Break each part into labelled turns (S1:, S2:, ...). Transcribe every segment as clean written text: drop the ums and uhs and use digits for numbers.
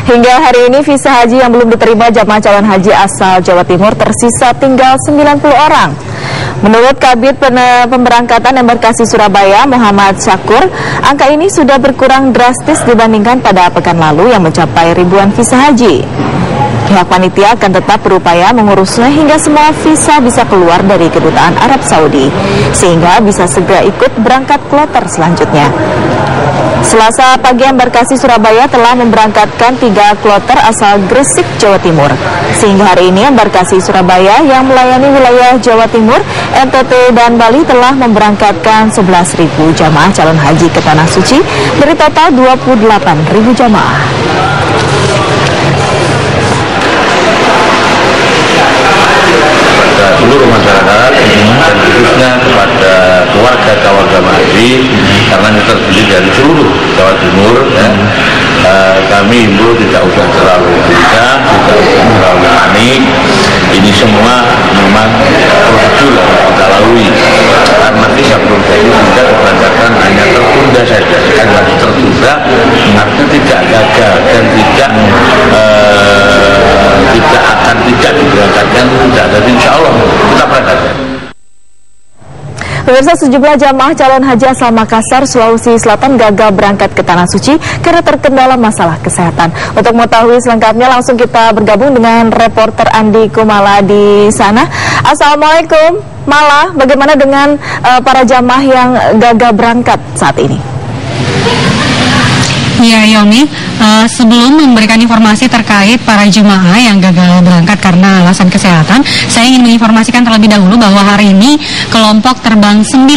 S1: Hingga hari ini visa haji yang belum diterima jamaah calon haji asal Jawa Timur tersisa tinggal 90 orang. Menurut Kabid Pemberangkatan Embarkasi Surabaya, Muhammad Syakur, angka ini sudah berkurang drastis dibandingkan pada pekan lalu yang mencapai ribuan visa haji. Pihak panitia akan tetap berupaya mengurusnya hingga semua visa bisa keluar dari Kedutaan Arab Saudi, sehingga bisa segera ikut berangkat kloter selanjutnya. Selasa pagi, Embarkasi Surabaya telah memberangkatkan 3 kloter asal Gresik, Jawa Timur. Sehingga hari ini Embarkasi Surabaya yang melayani wilayah Jawa Timur, NTT, dan Bali telah memberangkatkan 11.000 jamaah calon haji ke Tanah Suci dari total 28.000 jamaah.
S2: Seluruh masyarakat dan khususnya kepada keluarga calon jamaah haji, karena ini terdiri dari seluruh Jawa Timur, ya. Kami himbau tidak usah terlalu gencar, tidak usah terlalu panik. Ini semua memang prosedur yang kita lalui, karena visa belum jadi tidak diberangkatkan, hanya tertunda saja. Sekali lagi tertunda, artinya tidak gagal dan tidak akan tidak diberangkatkan, tidak. Jadi insya Allah kita berangkatkan.
S1: Pemirsa, sejumlah jamaah calon haji asal Makassar, Sulawesi Selatan gagal berangkat ke Tanah Suci karena terkendala masalah kesehatan. Untuk mengetahui selengkapnya, langsung kita bergabung dengan reporter Andi Kumala di sana. Assalamualaikum, Mala. Bagaimana dengan para jamaah yang gagal berangkat saat ini?
S3: Ya, Yomi, sebelum memberikan informasi terkait para jemaah yang gagal berangkat karena alasan kesehatan, saya ingin menginformasikan terlebih dahulu bahwa hari ini kelompok terbang 9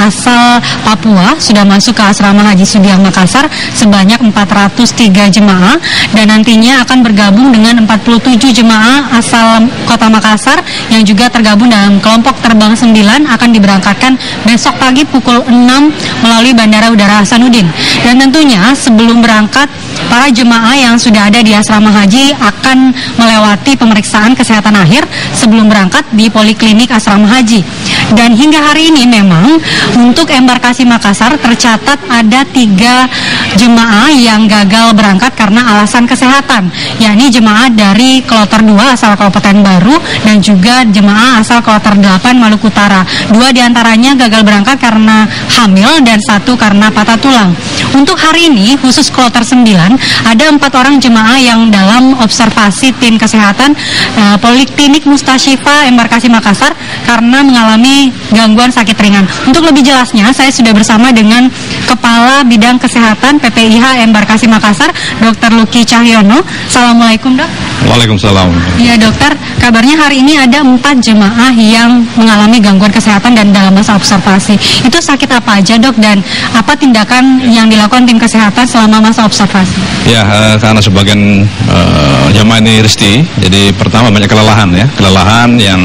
S3: asal Papua sudah masuk ke asrama Haji Sudiang Makassar sebanyak 403 jemaah, dan nantinya akan bergabung dengan 47 jemaah asal Kota Makassar yang juga tergabung dalam kelompok terbang 9 akan diberangkatkan besok pagi pukul 6 melalui Bandara Udara Hasanuddin. Dan tentunya sebelum berangkat, para jemaah yang sudah ada di asrama haji akan melewati pemeriksaan kesehatan akhir sebelum berangkat di poliklinik asrama haji. Dan hingga hari ini memang untuk Embarkasi Makassar tercatat ada 3 jemaah yang gagal berangkat karena alasan kesehatan, yakni jemaah dari kloter 2 asal Kabupaten Baru dan juga jemaah asal kloter 8 Maluku Utara. 2 diantaranya gagal berangkat karena hamil dan 1 karena patah tulang. Untuk hari ini khusus kloter 9 ada 4 orang jemaah yang dalam observasi tim kesehatan Poliklinik Mustashifa Embarkasi Makassar karena mengalami gangguan sakit ringan. Untuk lebih jelasnya, saya sudah bersama dengan Kepala Bidang Kesehatan PPIH Embarkasi Makassar, Dr. Luki Cahyono. Assalamualaikum, Dok.
S4: Waalaikumsalam.
S3: Ya, dokter, kabarnya hari ini ada 4 jemaah yang mengalami gangguan kesehatan dan dalam masa observasi. Itu sakit apa aja, Dok, dan apa tindakan yang dilakukan tim kesehatan selama masa observasi?
S4: Ya, karena sebagian jemaah ini risti, jadi pertama banyak kelelahan yang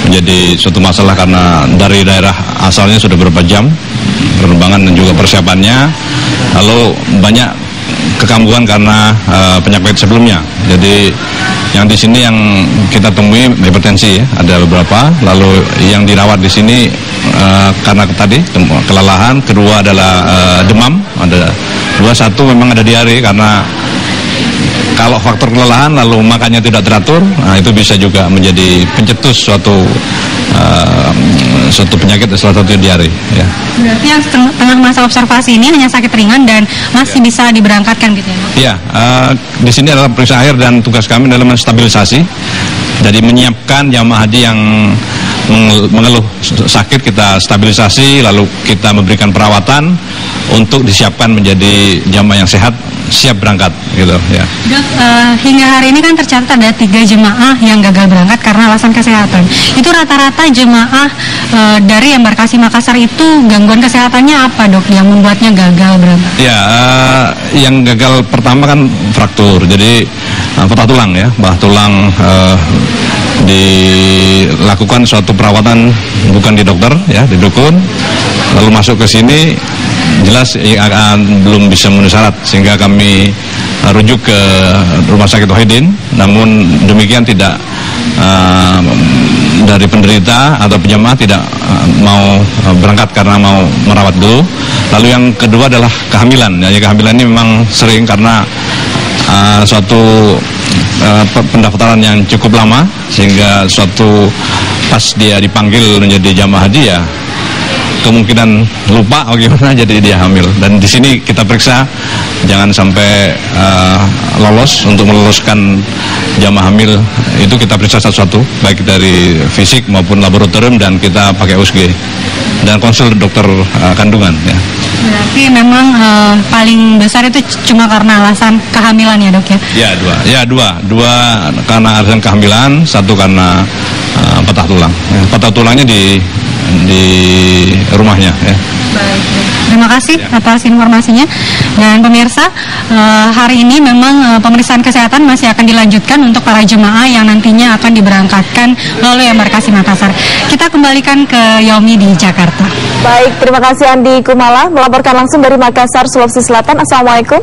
S4: menjadi suatu masalah karena dari daerah asalnya sudah beberapa jam penerbangan dan juga persiapannya, lalu banyak kekambuhan karena penyakit sebelumnya. Jadi yang di sini yang kita temui hipertensi, ya, ada beberapa. Lalu yang dirawat di sini karena tadi kelelahan, kedua adalah demam, ada 2, 1 memang ada diare karena kalau faktor kelelahan lalu makannya tidak teratur, nah itu bisa juga menjadi pencetus suatu penyakit, salah satu diare. Ya.
S3: Berarti yang tengah masa observasi ini hanya sakit ringan dan masih bisa diberangkatkan gitu ya?
S4: Iya, di sini adalah periksa akhir dan tugas kami adalah menstabilisasi. Jadi menyiapkan jamaah haji yang mengeluh sakit, kita stabilisasi, lalu kita memberikan perawatan untuk disiapkan menjadi jamaah yang sehat, siap berangkat gitu ya.
S3: Dok, hingga hari ini kan tercatat ada 3 jemaah yang gagal berangkat karena alasan kesehatan. Itu rata-rata jemaah dari Embarkasi Makassar itu gangguan kesehatannya apa, Dok, yang membuatnya gagal berangkat?
S4: Ya, yang gagal pertama kan fraktur, jadi patah tulang, ya, patah tulang. Dilakukan suatu perawatan bukan di dokter, ya, di dukun, lalu masuk ke sini jelas belum bisa memenuhi syarat sehingga kami rujuk ke Rumah Sakit Wahidin. Namun demikian tidak dari penderita atau penjamaah tidak mau berangkat karena mau merawat dulu. Lalu yang kedua adalah kehamilan. Ya, kehamilan ini memang sering karena suatu pendaftaran yang cukup lama, sehingga suatu pas dia dipanggil menjadi jamaah haji ya kemungkinan lupa bagaimana jadi dia hamil. Dan di sini kita periksa jangan sampai lolos. Untuk meloloskan jamaah hamil itu kita periksa satu-satu, baik dari fisik maupun laboratorium, dan kita pakai USG dan konsul dokter kandungan ya.
S3: Berarti memang paling besar itu cuma karena alasan kehamilan ya, Dok ya?
S4: Ya, dua karena alasan kehamilan, satu karena patah tulang. Patah tulangnya di rumahnya ya.
S3: Baik. Terima kasih atas informasinya. Dan pemirsa, hari ini memang pemeriksaan kesehatan masih akan dilanjutkan untuk para jemaah yang nantinya akan diberangkatkan melalui embarkasi Makassar. Kita kembalikan ke Yomi di Jakarta.
S1: Baik, terima kasih Andi Kumala melaporkan langsung dari Makassar, Sulawesi Selatan. Assalamualaikum.